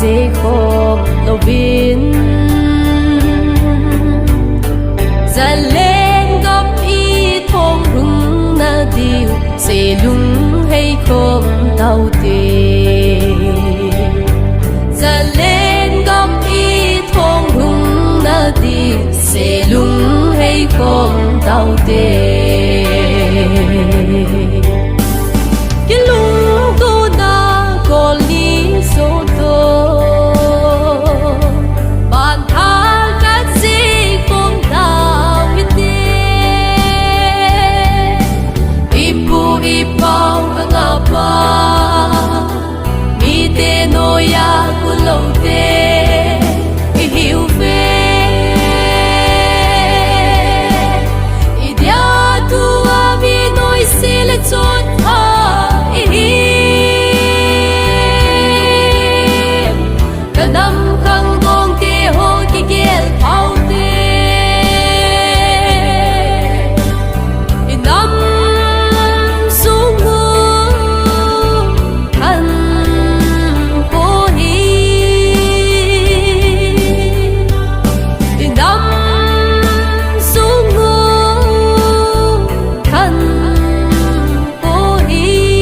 dễ khom lâu viên ra lên góp ý thong rung na điều sẽ lung hay không tao tê ra lên góp ý thong rung na điều sẽ lung hay không tao tê cái lung cô na có lý số tô bàn thang các gì cũng tao biết tê ipu ipau ngapa mi te noya kulo te hiu ve idia tu ami noi sile chot Nam khang gong te ho ki gel phao te Nam sung ngu kan ko hi Nam sung ngu kan ko hi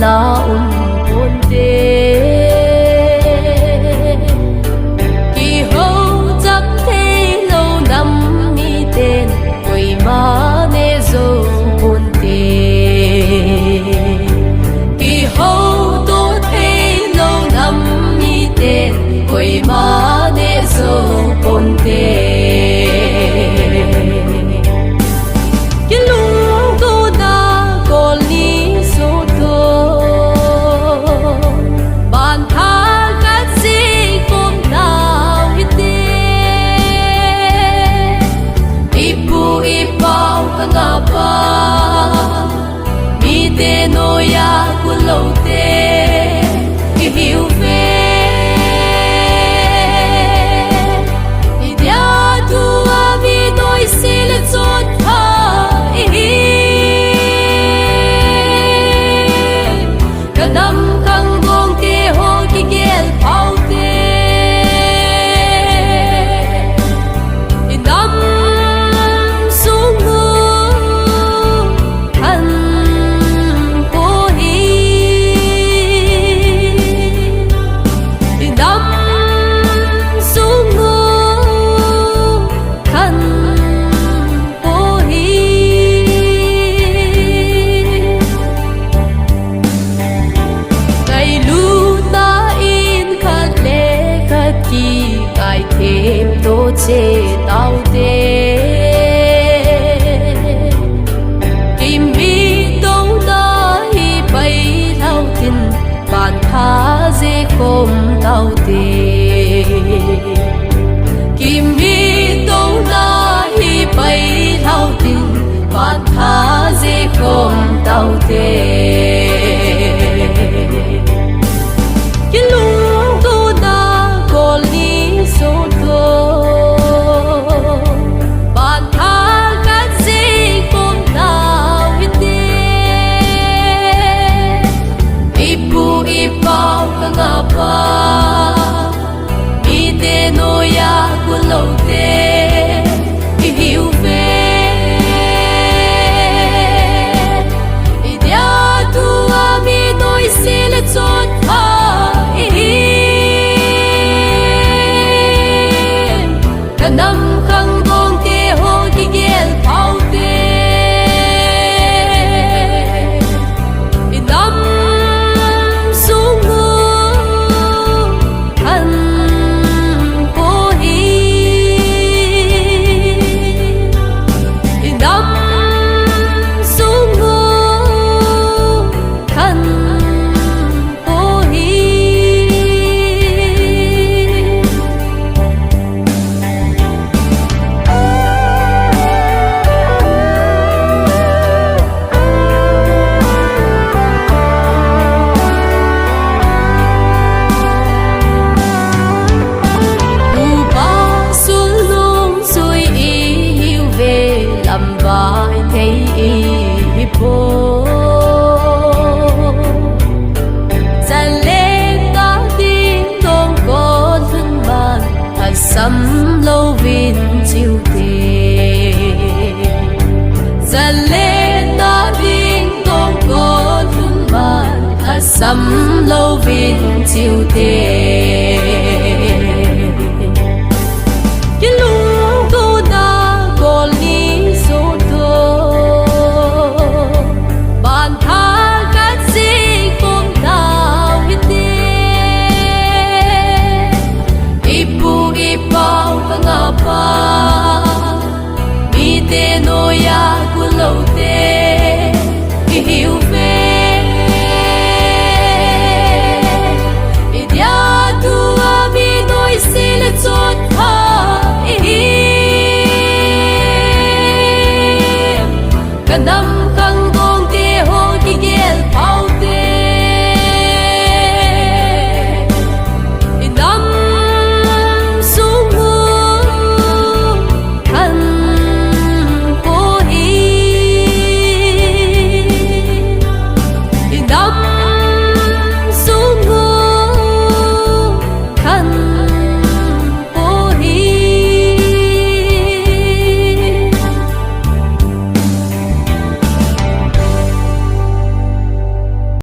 la buồn đê kỳ hậu chắc thế lâu năm mi tên quỳ má nê dâu buồn đê kỳ hậu tô thế lâu năm mi tên quỳ má nê dâu buồn đê ngapa mi te noya kulo te hiu ve idia tu ami noi sile chot ha kadam khang gong te ho ki gel phao te idam sắm lâu vin chiều tề